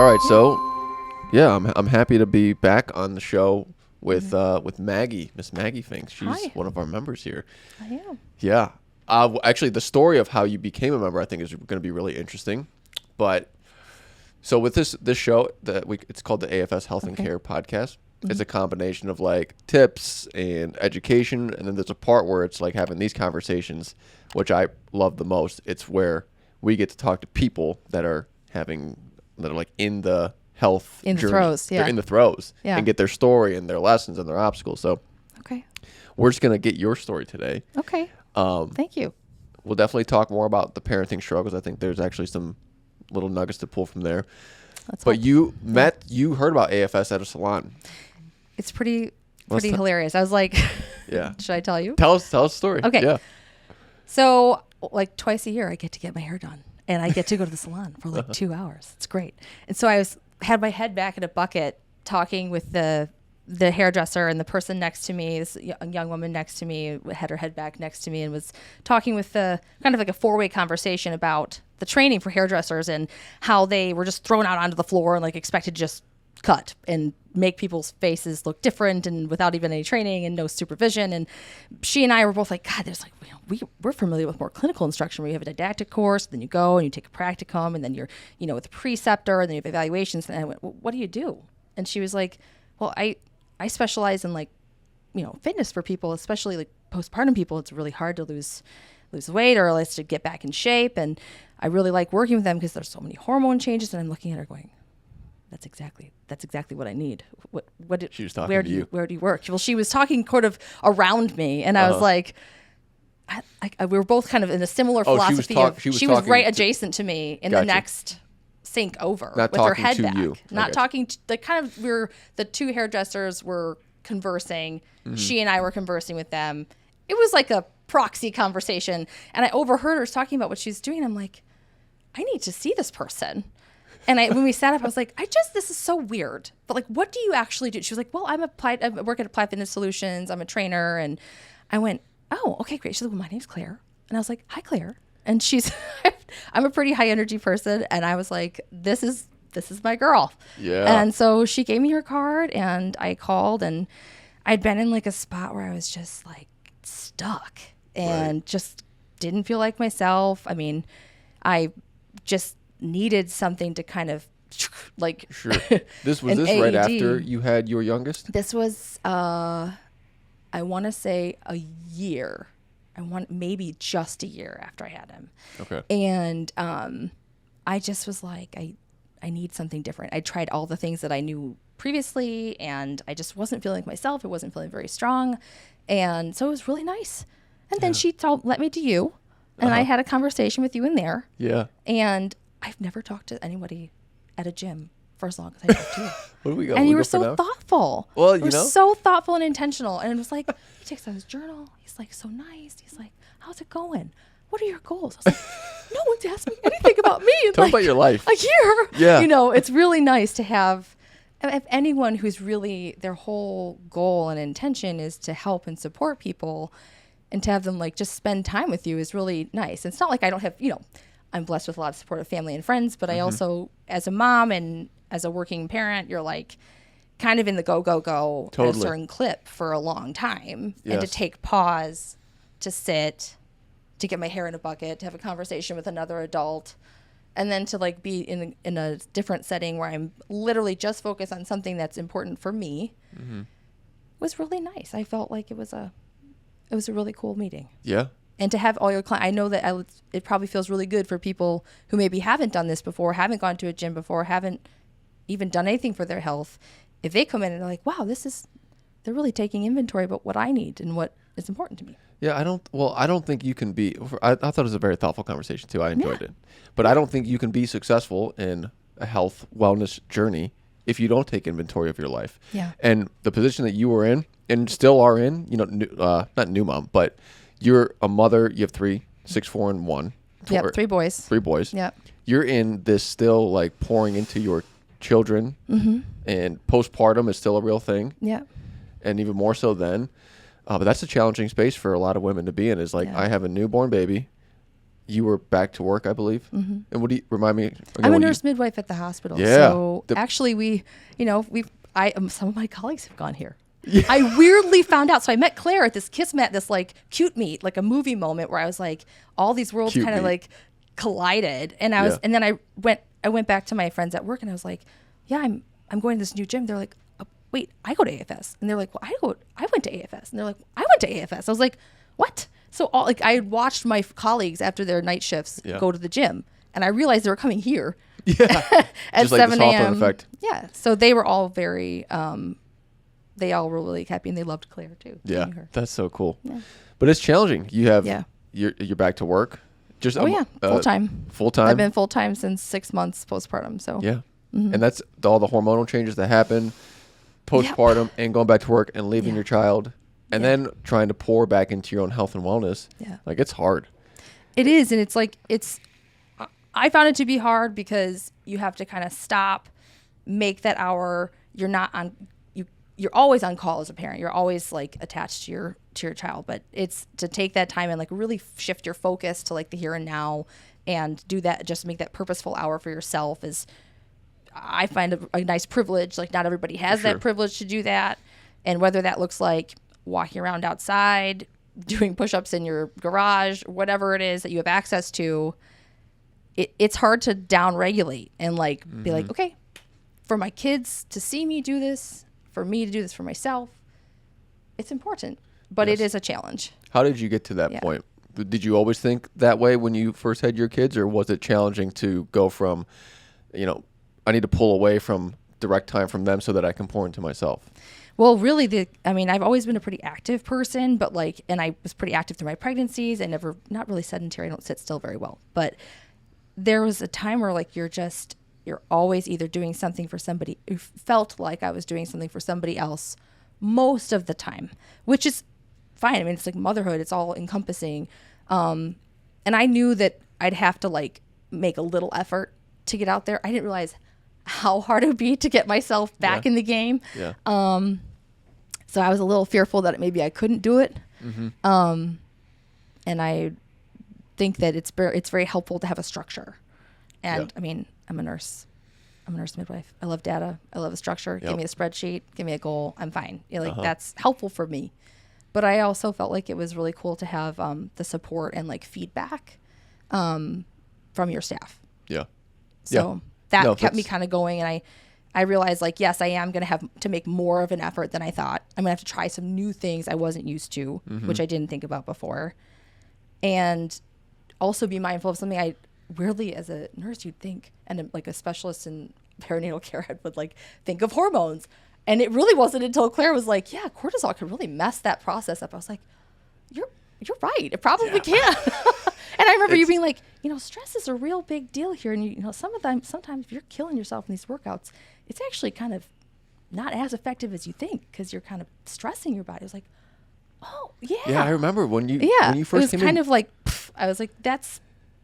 All right, so yeah, I'm happy to be back on the show with Maggie, Miss Maggie Finks. She's Hi. one of our members here. I am. Yeah. Actually, the story of how you became a member, I think, is going to be really interesting. But so with this show it's called the AFS Health and Care Podcast. It's a combination of like tips and education, and then there's a part where it's like having these conversations, which I love the most. It's where we get to talk to people that are like in the health In the journey. throes, yeah. They're in the throes, Yeah. and get their story and their lessons and their obstacles. So Okay. we're just gonna get your story today. Okay. Thank you. We'll definitely talk more about the parenting struggles. I think there's actually some little nuggets to pull from there. Let's But hope. you heard about AFS at a salon. It's pretty Let's hilarious. I was like, Yeah. should I tell you? Tell us the story. Okay. Yeah. So like twice a year, I get to get my hair done, and I get to go to the salon for like 2 hours. It's great. And so had my head back in a bucket talking with the hairdresser, and the person next to me, this young woman next to me, had her head back next to me and was talking with the kind of like a four-way conversation about the training for hairdressers and how they were just thrown out onto the floor and like expected to just cut and make people's faces look different and without even any training and no supervision. And she and I were both like, God, there's like, we're familiar with more clinical instruction where you have a didactic course, then you go and you take a practicum, and then you're, with a preceptor, and then you have evaluations. And I went, well, what do you do? And she was like, well, I specialize in like, fitness for people, especially like postpartum people. It's really hard to lose weight or at least to get back in shape. And I really like working with them because there's so many hormone changes. And I'm looking at her going, that's exactly what I need. She was talking to you. Where do you work? Well, she was talking kind of around me, and I was like, we were both kind of in a similar philosophy. She was right adjacent to me in the next sink over, with her head back. Not talking to the two hairdressers were conversing. Mm-hmm. She and I were conversing with them. It was like a proxy conversation, and I overheard her talking about what she's doing. I'm like, I need to see this person. And when we sat up, I was like, this is so weird. But like, what do you actually do? She was like, well, I work at Applied Fitness Solutions. I'm a trainer. And I went, oh, okay, great. She's like, well, my name's Claire. And I was like, hi, Claire. And I'm a pretty high energy person. And I was like, this is my girl. Yeah. And so she gave me her card, and I called, and I'd been in like a spot where I was just like stuck and just didn't feel like myself. I mean, I just needed something to kind of like. Sure. Was this right after you had your youngest? This was I want to say a year. Maybe just a year after I had him. Okay. And I just was like, I need something different. I tried all the things that I knew previously, and I just wasn't feeling like myself. I wasn't feeling very strong, and so it was really nice. And then she let me to you, and I had a conversation with you in there. Yeah. And I've never talked to anybody at a gym for as long as I talked to you. Where do we go? And you were so thoughtful. Well, you were so thoughtful and intentional. And it was like, he takes out his journal. He's like, so nice. He's like, how's it going? What are your goals? I was like, no one's asked me anything about me in Tell me about your life. a year. Yeah. It's really nice to have, if anyone who's really, their whole goal and intention is to help and support people, and to have them like just spend time with you is really nice. It's not like I don't have, I'm blessed with a lot of supportive family and friends, but I also, as a mom and as a working parent, you're like kind of in the go at a certain clip for a long time. Yes. And to take pause, to sit, to get my hair in a bucket, to have a conversation with another adult, and then to like be in a different setting where I'm literally just focused on something that's important for me, was really nice. I felt like it was a really cool meeting. Yeah. And to have all your clients, I know that it probably feels really good for people who maybe haven't done this before, haven't gone to a gym before, haven't even done anything for their health. If they come in and they're like, wow, they're really taking inventory about what I need and what is important to me. Yeah, I don't think you can be, I thought it was a very thoughtful conversation too. I enjoyed it. But I don't think you can be successful in a health wellness journey if you don't take inventory of your life. Yeah. And the position that you were in and still are in, not new mom, but you're a mother. You have 3, 6, 4, and 1. Yep, 3 boys. 3 boys. Yep. You're in this still like pouring into your children, and postpartum is still a real thing. Yeah. And even more so then. But that's a challenging space for a lot of women to be in, is like, I have a newborn baby. you were back to work, I believe. Mm-hmm. And what do you remind me? I'm a nurse midwife at the hospital. Yeah. So actually, some of my colleagues have gone here. Yeah. I weirdly found out. So I met Claire at this kiss mat, this like cute meet, like a movie moment where I was like, all these worlds kind of like collided, and and then I went back to my friends at work, and I was like, yeah, I'm going to this new gym. They're like, oh, wait, I go to AFS, and they're like, well, I went to AFS, and they're like, I went to AFS. I was like, what? So I had watched my colleagues after their night shifts go to the gym, and I realized they were coming here. Yeah, at just like 7 this Hawthorne a.m. effect. Yeah, so they were all very. They all were really happy, and they loved Claire too. Yeah, that's so cool. Yeah. But it's challenging. You have you're back to work. Just full time. Full time. I've been full time since 6 months postpartum. So yeah, and that's all the hormonal changes that happen postpartum, and going back to work and leaving your child, and then trying to pour back into your own health and wellness. Yeah, like it's hard. It is, and it's like I found it to be hard because you have to kind of stop, make that hour. You're not on. You're always on call as a parent. You're always like attached to your child, but it's to take that time and like really shift your focus to like the here and now, and do that. Just make that purposeful hour for yourself is, I find a nice privilege. Like not everybody has that privilege to do that, and whether that looks like walking around outside, doing push-ups in your garage, whatever it is that you have access to, it's hard to down-regulate and like be like, okay, for my kids to see me do this, for me to do this for myself, it's important, but it is a challenge. How did you get to that point? Did you always think that way when you first had your kids, or was it challenging to go from, I need to pull away from direct time from them so that I can pour into myself? Well, really, I've always been a pretty active person, but and I was pretty active through my pregnancies. I never, not really sedentary. I don't sit still very well, but there was a time where like you're always either doing something for somebody. It felt like I was doing something for somebody else most of the time, which is fine. I mean, it's like motherhood. It's all encompassing. And I knew that I'd have to like make a little effort to get out there. I didn't realize how hard it would be to get myself back in the game. Yeah. So I was a little fearful that maybe I couldn't do it. Mm-hmm. And I think that it's very helpful to have a structure. And I mean, I'm a nurse midwife. I love data. I love a structure. Give me a spreadsheet. Give me a goal. I'm fine. That's helpful for me. But I also felt like it was really cool to have the support and like feedback from your staff. Yeah. So that kept me kind of going. And I realized like, yes, I am going to have to make more of an effort than I thought. I'm going to have to try some new things I wasn't used to, which I didn't think about before. And also be mindful of something I weirdly, as a nurse, you'd think, and like a specialist in perinatal care, I would like think of hormones. And it really wasn't until Claire was like, yeah, cortisol could really mess that process up. I was like, you're right. It probably can. And I remember you being like, stress is a real big deal here. And sometimes if you're killing yourself in these workouts, it's actually kind of not as effective as you think because you're kind of stressing your body. I was like, oh yeah. Yeah, I remember when you first came in. It was kind of like, I was like,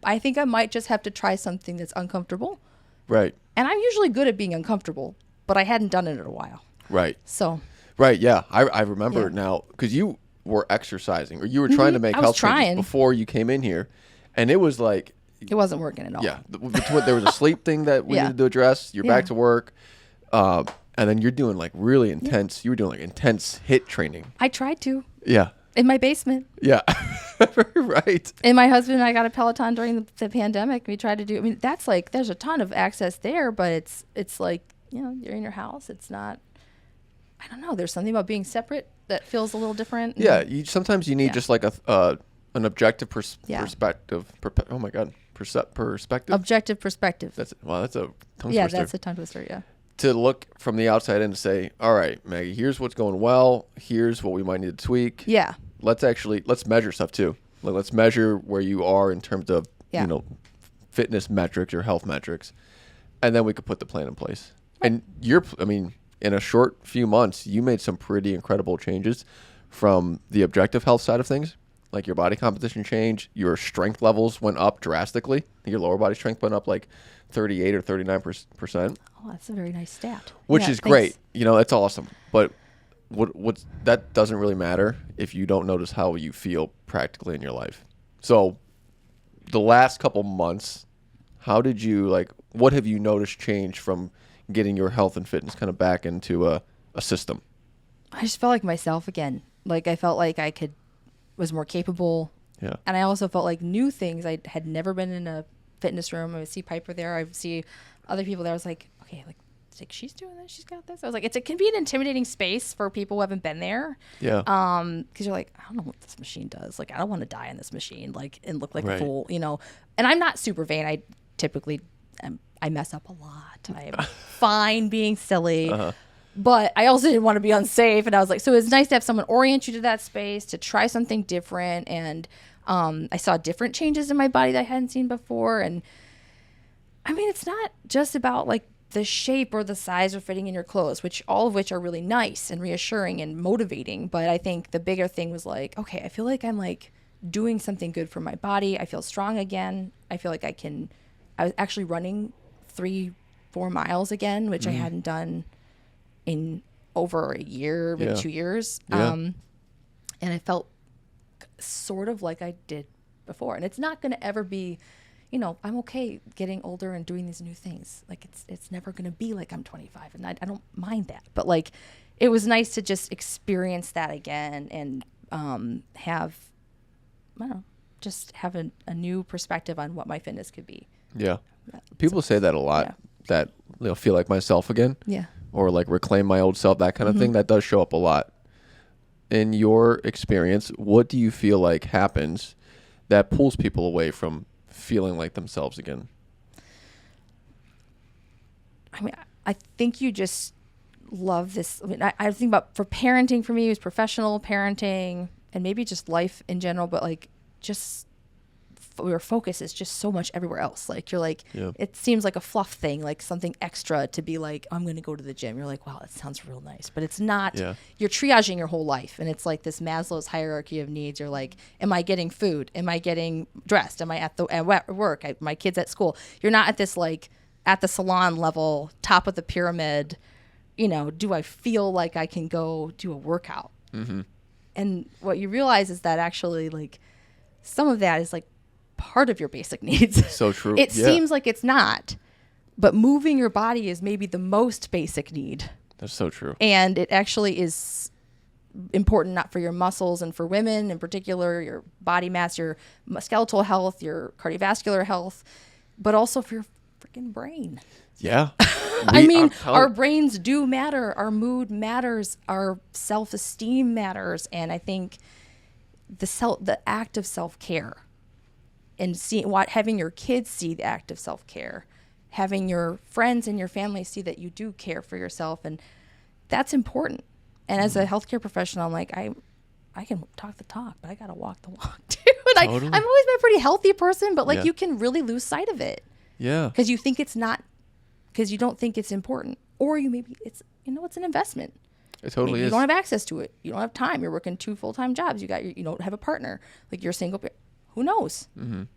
I think I might just have to try something that's uncomfortable. Right. And I'm usually good at being uncomfortable, but I hadn't done it in a while. Right. So. Right. Yeah. I remember now because you were exercising or you were trying to make health changes before you came in here. And it was like. It wasn't working at all. Yeah. There was a sleep thing that we needed to address. You're back to work. And then you're doing like really intense. You were doing like intense HIIT training. I tried to. Yeah. In my basement. Yeah. Right. And my husband and I got a Peloton during the pandemic. We tried to do, that's like, there's a ton of access there, but it's like, you're in your house. It's not, I don't know. There's something about being separate that feels a little different. Yeah. Sometimes you need just like an objective perspective. Oh my God. Perspective. Objective perspective. That's a tongue twister. Yeah, that's a tongue twister. Yeah. To look from the outside in to say, all right, Maggie, here's what's going well. Here's what we might need to tweak. Yeah. Let's measure stuff too. Let's measure where you are in terms of, fitness metrics or health metrics. And then we could put the plan in place. And in a short few months, you made some pretty incredible changes from the objective health side of things. Like your body composition changed, your strength levels went up drastically. Your lower body strength went up like 38 or 39%. Oh, that's a very nice stat. Which is great. That's awesome. But what's that doesn't really matter if you don't notice how you feel practically in your life. So the last couple months, how did you what have you noticed change from getting your health and fitness kind of back into a system? I just felt like myself again. Like I felt like was more capable. Yeah. And I also felt like new things. I had never been in a fitness room. I would see Piper there. I would see other people there. I was like, okay, like she's doing this. She's got this. I was like, it can be an intimidating space for people who haven't been there. Yeah. Because you're like, I don't know what this machine does. Like, I don't want to die in this machine, like, and look like Right. a fool, you know. And I'm not super vain. I typically, I mess up a lot. I'm fine being silly. But I also didn't want to be unsafe. And I was like, so it's nice to have someone orient you to that space, to try something different. And I saw different changes in my body that I hadn't seen before. And I mean, it's not just about like the shape or the size or fitting in your clothes, all of which are really nice and reassuring and motivating. But I think the bigger thing was like, okay, I feel like I'm like doing something good for my body. I feel strong again. I feel like I was actually running 3-4 miles again, which I hadn't done in over a year, maybe 2 years. Yeah. And I felt sort of like I did before. And it's not going to ever be, you know, I'm okay getting older and doing these new things. Like it's never going to be like I'm 25, and I don't mind that. But like, it was nice to just experience that again and have, I don't know, just have a new perspective on what my fitness could be. Yeah. People say that a lot, Yeah. that feel like myself again. Yeah. Or like reclaim my old self, that kind of thing. That does show up a lot. In your experience, what do you feel like happens that pulls people away from feeling like themselves again? I mean, I think you just love this. I mean, I think about for parenting for me, it was professional parenting and maybe just life in general, but like just your focus is just so much everywhere else. Like you're like, it seems like a fluff thing, like something extra to be like, I'm going to go to the gym. You're like, wow, that sounds real nice, but it's not. You're triaging your whole life. And it's like this Maslow's hierarchy of needs. You're like, am I getting food? Am I getting dressed? Am I at work? My kids at school? You're not at this like at the salon level, top of the pyramid. You know, do I feel like I can go do a workout? And what you realize is that actually like some of that is like part of your basic needs. So true. It seems like it's not, but moving your body is maybe the most basic need. That's so true. And it actually is important, not for your muscles and for women in particular, your body mass, your skeletal health, your cardiovascular health, but also for your freaking brain. Yeah. I mean, our brains do matter. Our mood matters. Our self-esteem matters. And I think the act of self-care and having your kids see the act of self-care, having your friends and your family see that you do care for yourself, and that's important. And as a healthcare professional, I'm like, I can talk the talk, but I gotta walk the walk too. And Totally. I've always been a pretty healthy person, but like you can really lose sight of it. Yeah. Because you think it's not, because you don't think it's important, or it's an investment. It totally Maybe is. You don't have access to it. You don't have time. You're working 2 full-time jobs. You don't have a partner. Like you're single. Who knows?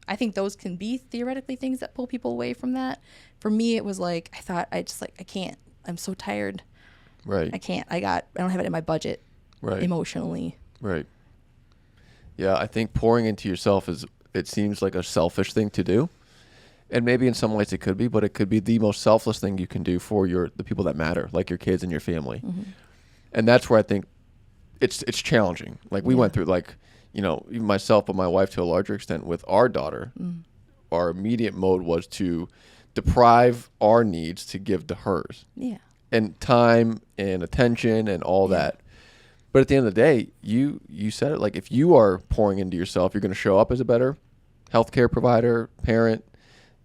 I think those can be theoretically things that pull people away from that. For me, it was like, I thought I can't. I'm so tired. Right. I can't. I don't have it in my budget. Right. Emotionally. Right. Yeah, I think pouring into yourself it seems like a selfish thing to do. And maybe in some ways it could be, but it could be the most selfless thing you can do for the people that matter, like your kids and your family. And that's where I think it's challenging. Like we went through even myself, but my wife to a larger extent with our daughter, our immediate mode was to deprive our needs to give to hers. Yeah. And time and attention and all that. But at the end of the day, you said it, like if you are pouring into yourself, you're going to show up as a better healthcare provider, parent.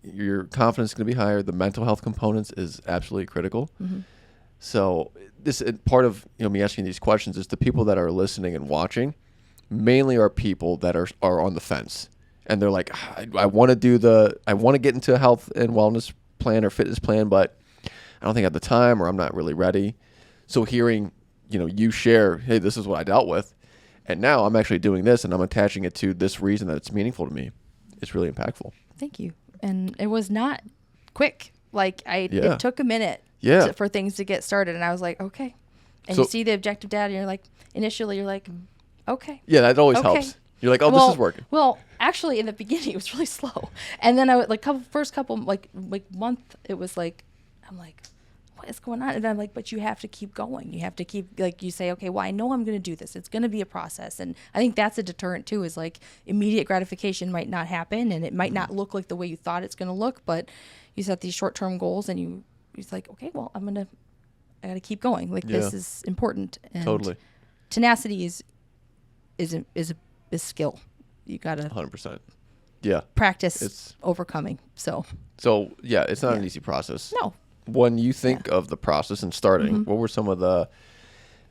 Your confidence is going to be higher. The mental health components is absolutely critical. So this part of me asking these questions is the people that are listening and watching mainly are people that are on the fence, and they're like, I want to get into a health and wellness plan or fitness plan, but I don't think I have the time, or I'm not really ready. So hearing you share, hey, this is what I dealt with, and now I'm actually doing this, and I'm attaching it to this reason that it's meaningful to me. It's really impactful. Thank you. And it was not quick. Like it took a minute for things to get started, and I was like, okay. And you see the objective data, and initially you're like, okay. Yeah, that always helps. You're like, oh, this is working. Well, actually, in the beginning, it was really slow, and then I would first couple like month, it was like, I'm like, what is going on? And I'm like, but you have to keep going. You have to keep, like, you say, okay, well, I know I'm going to do this. It's going to be a process, and I think that's a deterrent too. Is like immediate gratification might not happen, and it might not look like the way you thought it's going to look, but you set these short-term goals, and it's like, okay, well, I got to keep going. Like this is important. And totally. Tenacity is skill. You got to 100%. Yeah. Practice overcoming. So yeah, it's not an easy process. No. When you think of the process and starting, what were some of the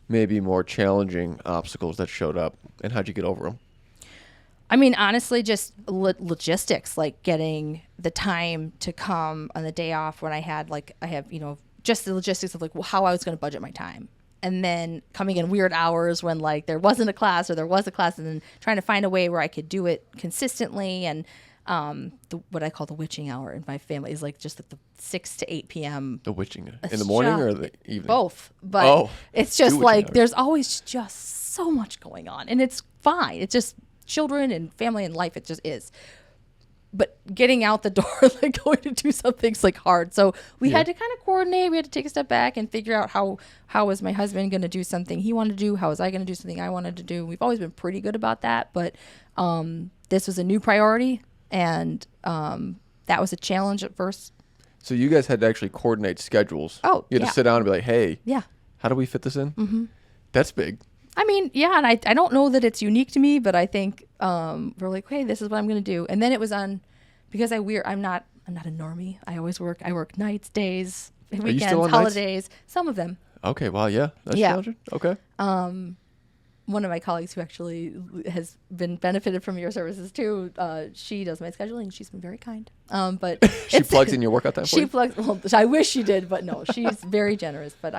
maybe more challenging obstacles that showed up, and how'd you get over them? I mean, honestly, just logistics, like getting the time to come on the day off when I have, just the logistics of like how I was going to budget my time. And then coming in weird hours when like there wasn't a class or there was a class, and then trying to find a way where I could do it consistently. And what I call the witching hour in my family is like just at the 6 to 8 p.m. The witching in the morning or the evening? Both. But it's just like there's always just so much going on, and it's fine. It's just children and family and life. It just is. But getting out the door, like going to do something's like hard. So we had to kind of coordinate. We had to take a step back and figure out how was my husband going to do something he wanted to do? How was I going to do something I wanted to do? We've always been pretty good about that. But this was a new priority, and that was a challenge at first. So you guys had to actually coordinate schedules. Oh, you had to sit down and be like, hey, how do we fit this in? Mm-hmm. That's big. I mean, yeah, and I don't know that it's unique to me, but I think we're like, hey, this is what I'm going to do. And then it was because I'm not a normie. I always work. I work nights, days, weekends, you still on holidays, some of them. Okay, wow, yeah. That's challenging. Okay. One of my colleagues who actually has been benefited from your services too, she does my scheduling. She's been very kind. But she plugs in your workout time for you? Well, I wish she did, but no, she's very generous. But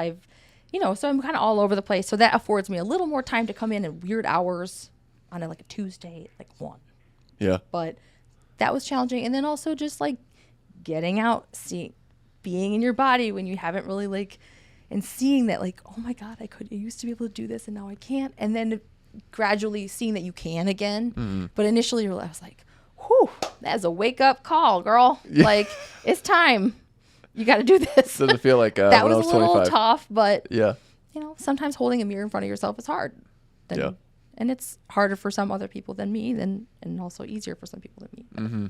so I'm kind of all over the place. So that affords me a little more time to come in weird hours on a Tuesday, like 1. Yeah. But that was challenging. And then also just like getting out, being in your body when you haven't really and seeing that oh my God, I used to be able to do this and now I can't. And then gradually seeing that you can again. Mm-hmm. But initially I was like, whew, that's a wake up call, girl. Yeah. It's time. You got to do this. Doesn't feel like that when was I was a little 25. tough, but yeah, sometimes holding a mirror in front of yourself is hard. And it's harder for some other people than me, and also easier for some people than me. Mm-hmm.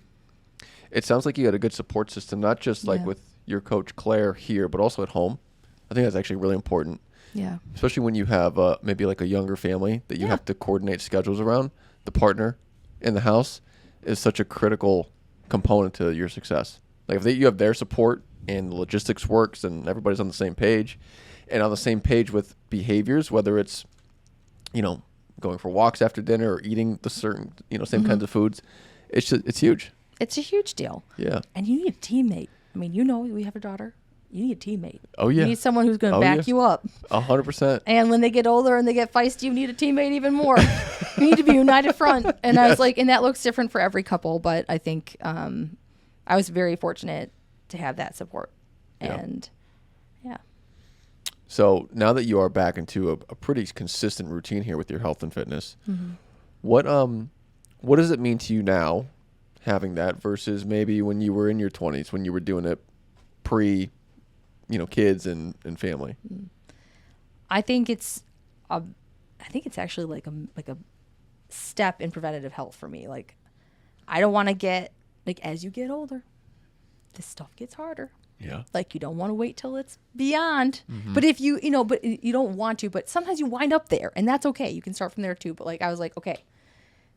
It sounds like you got a good support system, not just with your coach Claire here, but also at home. I think that's actually really important. Yeah. Especially when you have maybe like a younger family that you have to coordinate schedules around. The partner in the house is such a critical component to your success. Like if you have their support and the logistics works and everybody's on the same page and on the same page with behaviors, whether it's, going for walks after dinner or eating the certain, same kinds of foods, it's huge. It's a huge deal. Yeah. And you need a teammate. I mean, we have a daughter. You need a teammate. Oh, yeah. You need someone who's going to back you up. 100%. And when they get older and they get feisty, you need a teammate even more. You need to be united front. And I was like, and that looks different for every couple, but I think I was very fortunate to have that support. And So now that you are back into a pretty consistent routine here with your health and fitness, what does it mean to you now having that versus maybe when you were in your 20s, when you were doing it pre, kids and family? I think it's actually like a step in preventative health for me. Like I don't want to get as you get older, this stuff gets harder. Yeah. You don't want to wait till it's beyond. Mm-hmm. But if you don't want to, but sometimes you wind up there and that's okay. You can start from there too. But I was like, okay,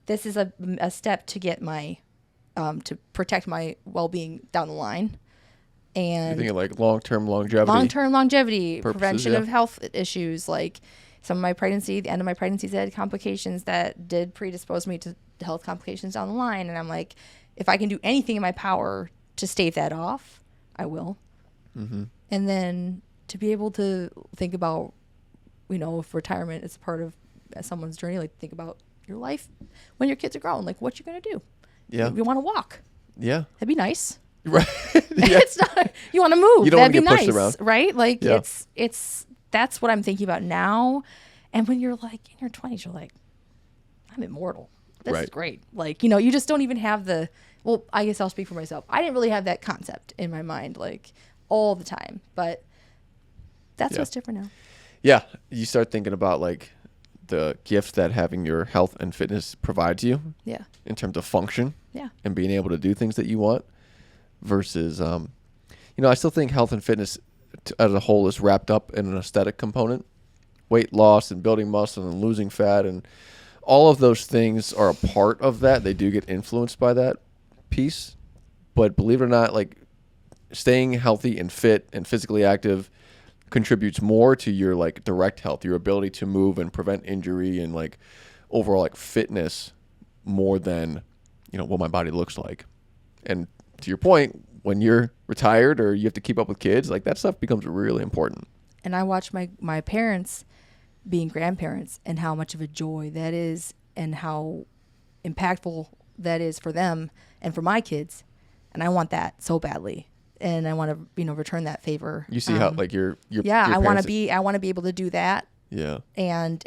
this is a step to get my, to protect my well-being down the line. And you're thinking long-term longevity. Purposes, prevention of health issues. Some of the end of my pregnancies, I had complications that did predispose me to health complications down the line. And I'm like, if I can do anything in my power to stave that off, I will. Mm-hmm. And then to be able to think about, if retirement is part of someone's journey, think about your life when your kids are grown, what you're going to do. Yeah. You want to walk. Yeah. That'd be nice. Right. It's not, you want to move. You don't That'd be want to get nice. pushed around. Right? It's that's what I'm thinking about now. And when you're in your 20s, you're like, I'm immortal. This Right. is great. Like, you just don't even have well, I guess I'll speak for myself. I didn't really have that concept in my mind, like, all the time. But that's what's different now. Yeah. You start thinking about, like, the gifts that having your health and fitness provides you. Yeah. In terms of function. Yeah. And being able to do things that you want versus, I still think health and fitness as a whole is wrapped up in an aesthetic component. Weight loss and building muscle and losing fat and all of those things are a part of that. They do get influenced by that piece. But believe it or not, like, staying healthy and fit and physically active contributes more to your, like, direct health, your ability to move and prevent injury and, like, overall, like, fitness more than, what my body looks like. And to your point, when you're retired or you have to keep up with kids, like, that stuff becomes really important. And I watch my parents being grandparents and how much of a joy that is and how impactful that is for them and for my kids. And I want that so badly. And I want to, return that favor. You see how, like, your I want to be able to do that. Yeah. And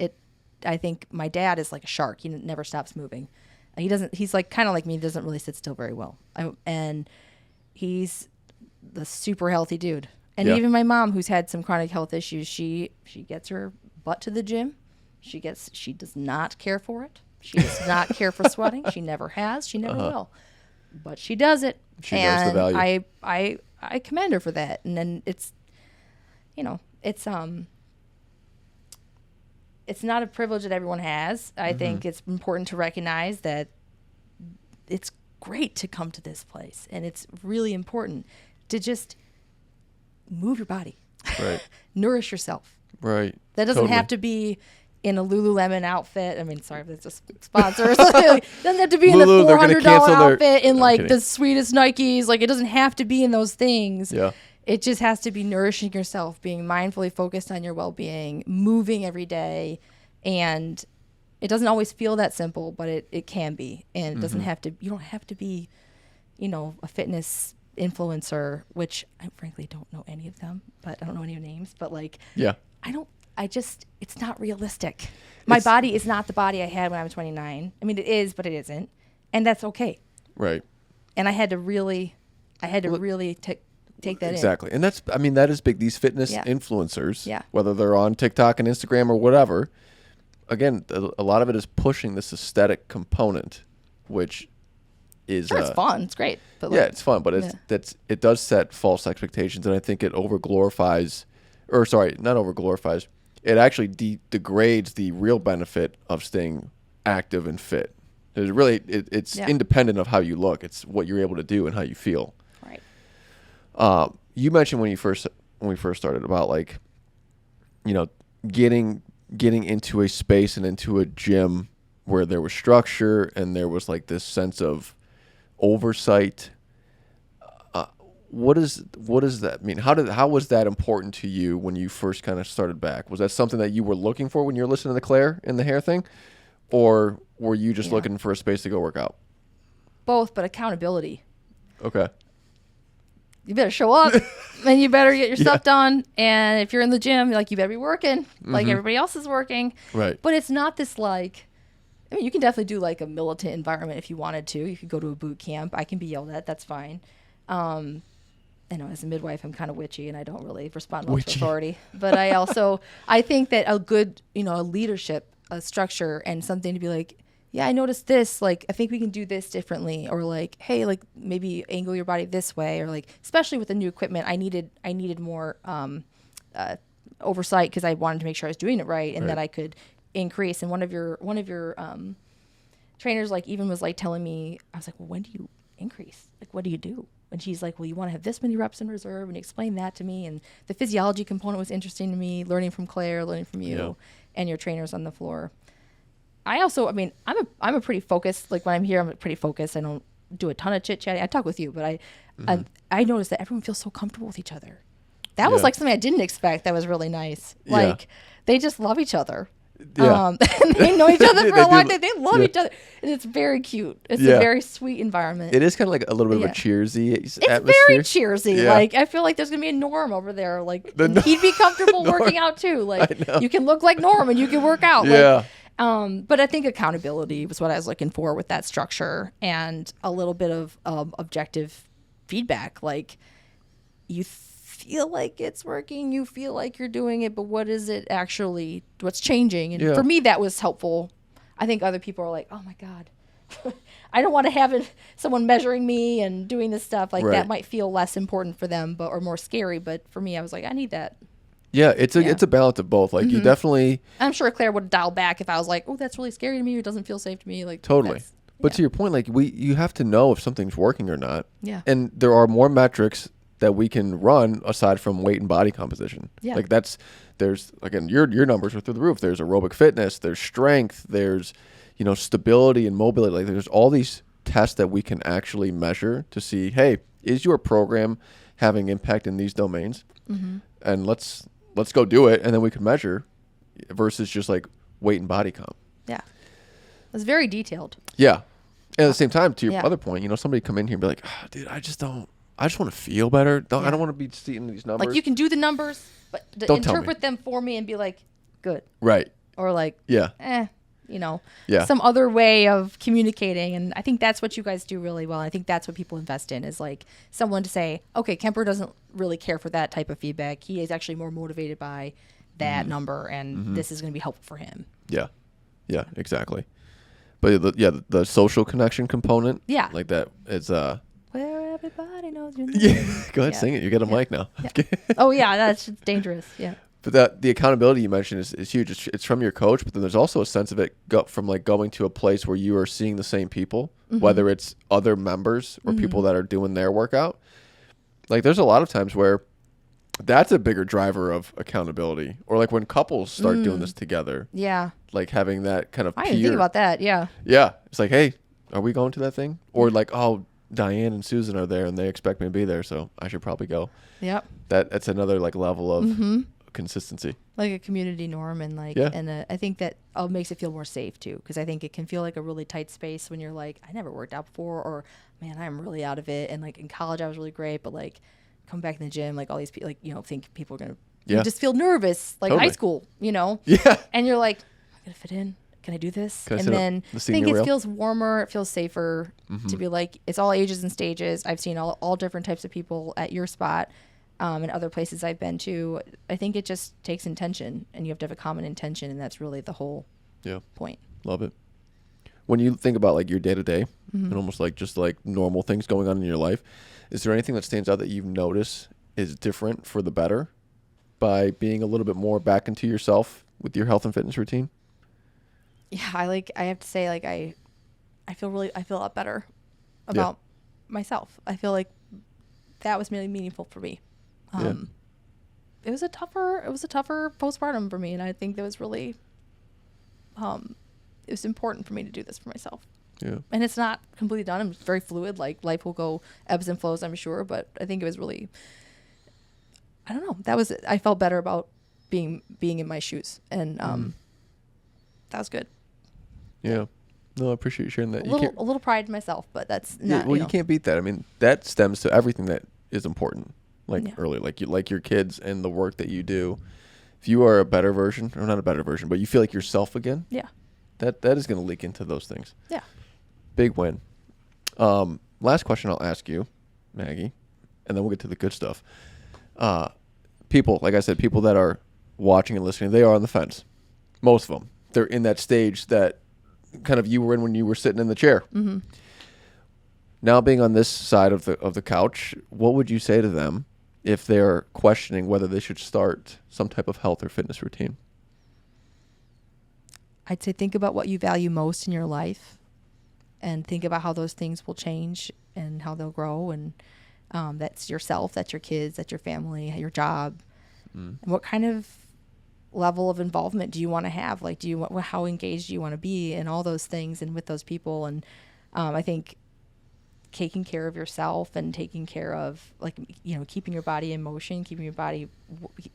I think my dad is like a shark. He never stops moving. He's like kind of like me. He doesn't really sit still very well. And he's the super healthy dude. And even my mom, who's had some chronic health issues, she gets her butt to the gym. She does not care for it. She does not care for sweating. She never has. She never will. But she does it. She knows the value. I commend her for that. And then it's not a privilege that everyone has. I think it's important to recognize that it's great to come to this place, and it's really important to just move your body, right? Nourish yourself, right? That doesn't have to be in a Lululemon outfit. I mean, sorry if that's a sponsor. It doesn't have to be in the $400 outfit in like the sweetest Nikes. Like, it doesn't have to be in those things. Yeah. It just has to be nourishing yourself, being mindfully focused on your well-being, moving every day. And it doesn't always feel that simple, but it can be. And it doesn't have to, you don't have to be, a fitness influencer, which I frankly don't know any of them, but I don't know any names, but like, it's not realistic. My body is not the body I had when I was 29. I mean, it is, but it isn't. And that's okay. Right. And I had to really take that exactly. And that is big. These fitness influencers, whether they're on TikTok and Instagram or whatever, again, a lot of it is pushing this aesthetic component, which is it's fun. It's great. But it's fun, but it does set false expectations, and I think it not overglorifies. It actually degrades the real benefit of staying active and fit. It's independent of how you look. It's what you're able to do and how you feel. Right. You mentioned when we first started about, like, getting into a space and into a gym where there was structure and there was, like, this sense of oversight. What does that mean? How was that important to you when you first kind of started back? Was that something that you were looking for when you were listening to Claire and the hair thing, or were you just looking for a space to go work out? Both, but accountability. Okay. You better show up and you better get your stuff done. And if you're in the gym, you better be working like everybody else is working. Right. But it's not this you can definitely do like a militant environment if you wanted to. You could go to a boot camp. I can be yelled at. That's fine. I know as a midwife, I'm kind of witchy and I don't really respond well to authority. But I think that a good, a leadership, a structure, and something to be like, I noticed this, like, I think we can do this differently, or like, hey, like, maybe angle your body this way, or like, especially with the new equipment, I needed more oversight because I wanted to make sure I was doing it right and that I could increase. And one of your trainers, like, even was like telling me, I was like, well, when do you increase? Like, what do you do? And she's like, well, you want to have this many reps in reserve, and explain that to me. And the physiology component was interesting to me, learning from Claire, learning from you and your trainers on the floor. I also, I'm a pretty focused, like, when I'm here, I'm pretty focused. I don't do a ton of chit chatting. I talk with you, but I noticed that everyone feels so comfortable with each other. That was like something I didn't expect. That was really nice. Like, they just love each other. And they know each other for a long time. They love each other. And it's very cute. It's a very sweet environment. It is kind of like a little bit of a cheersy atmosphere. It's very cheersy. Yeah. Like, I feel like there's going to be a Norm over there. Like, he'd be comfortable working out too. Like, you can look like Norm and you can work out. Yeah. Like, But I think accountability was what I was looking for with that structure, and a little bit of objective feedback. Like, you feel like it's working, you feel like you're doing it, but what is it actually, what's changing? And for me, that was helpful. I think other people are like, oh my God, I don't want to have someone measuring me and doing this stuff. Like that might feel less important for them, or more scary. But for me, I was like, I need that. Yeah, it's a balance of both. Like you definitely. I'm sure Claire would dial back if I was like, oh, that's really scary to me. Or it doesn't feel safe to me. Like totally. But to your point, like you have to know if something's working or not. Yeah. And there are more metrics that we can run aside from weight and body composition. Yeah. Like there's again, your numbers are through the roof. There's aerobic fitness, there's strength, there's stability and mobility. Like there's all these tests that we can actually measure to see, hey, is your program having impact in these domains? Mm-hmm. And let's go do it, and then we can measure versus just like weight and body comp. Yeah. It's very detailed. Yeah. And at the same time, to your other point, somebody come in here and be like, oh, dude, I just want to feel better. I don't want to be seeing these numbers. Like you can do the numbers, but interpret them for me and be like, good. Right. Or like, some other way of communicating. And I think that's what you guys do really well. I think that's what people invest in, is like someone to say, okay, Kemper doesn't really care for that type of feedback. He is actually more motivated by that number, and this is going to be helpful for him. Yeah. Yeah, exactly. But the social connection component. Yeah. Like that is where everybody knows your name. Yeah. Go ahead, sing it. You get a mic now. Yeah. Oh yeah, that's dangerous. Yeah. But the accountability you mentioned is huge. It's from your coach, but then there's also a sense of it from like going to a place where you are seeing the same people, whether it's other members or people that are doing their workout. Like there's a lot of times where that's a bigger driver of accountability, or like when couples start doing this together. Yeah. Like having that kind of I didn't think about that. Yeah. Yeah. It's like, hey, are we going to that thing? Or like, oh, Diane and Susan are there and they expect me to be there, so I should probably go. Yep. That's another like level of consistency, like a community norm, and like and I think that makes it feel more safe too, because I think it can feel like a really tight space when you're like, I never worked out before, or man, I'm really out of it. And like in college I was really great, but like come back in the gym, like all these people, like think people are gonna you just feel nervous, like high school, and you're like, I'm gonna fit in, can I do this? And then I think it feels warmer, it feels safer to be like, it's all ages and stages. I've seen all different types of people at your spot. And other places I've been to. I think it just takes intention, and you have to have a common intention, and that's really the whole point. Love it. When you think about like your day to day and almost like just like normal things going on in your life, is there anything that stands out that you've noticed is different for the better by being a little bit more back into yourself with your health and fitness routine? Yeah, I have to say, like I feel a lot better about myself. I feel like that was really meaningful for me. It was a tougher postpartum for me, and I think that was really it was important for me to do this for myself. Yeah. And it's not completely done. I'm very fluid. Like life will go ebbs and flows, I'm sure, but I think it was really, I don't know. I felt better about being in my shoes, and that was good. Yeah. No, I appreciate you sharing that. A little pride in myself, but that's not. You can't beat that. I mean, that stems to everything that is important. Like early, like your kids and the work that you do. If you are a better version, or not a better version, but you feel like yourself again. Yeah. That is going to leak into those things. Yeah. Big win. Last question I'll ask you, Maggie, and then we'll get to the good stuff. People, like I said, people that are watching and listening, they are on the fence. Most of them. They're in that stage that kind of you were in when you were sitting in the chair. Mm-hmm. Now being on this side of the couch, what would you say to them if they're questioning whether they should start some type of health or fitness routine? I'd say think about what you value most in your life, and think about how those things will change and how they'll grow. And that's yourself, that's your kids, that's your family, your job. And what kind of level of involvement do you want to have? Like, how engaged do you want to be in all those things and with those people? And I think taking care of yourself and taking care of, like, keeping your body in motion, keeping your body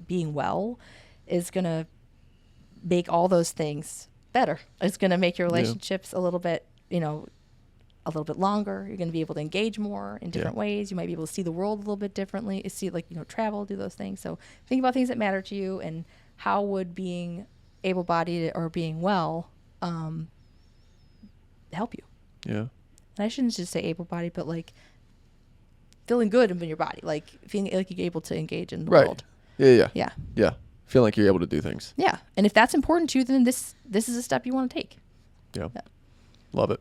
being well is going to make all those things better. It's going to make your relationships a little bit, a little bit longer. You're going to be able to engage more in different ways. You might be able to see the world a little bit differently, travel, do those things. So think about things that matter to you, and how would being able-bodied or being well help you. Yeah. And I shouldn't just say able-bodied, but like feeling good in your body, like feeling like you're able to engage in the world. Yeah. Feeling like you're able to do things. Yeah. And if that's important to you, then this is a step you want to take. Yeah. Love it.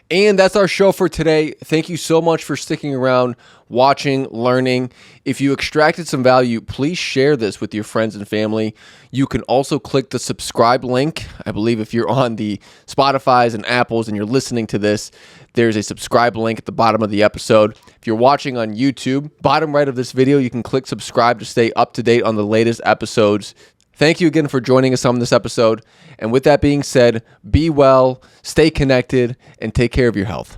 And that's our show for today. Thank you so much for sticking around, watching, learning. If you extracted some value, please share this with your friends and family. You can also click the subscribe link. I believe if you're on the Spotifys and Apples and you're listening to this, there's a subscribe link at the bottom of the episode. If you're watching on YouTube, bottom right of this video, you can click subscribe to stay up to date on the latest episodes. Thank you again for joining us on this episode. And with that being said, be well, stay connected, and take care of your health.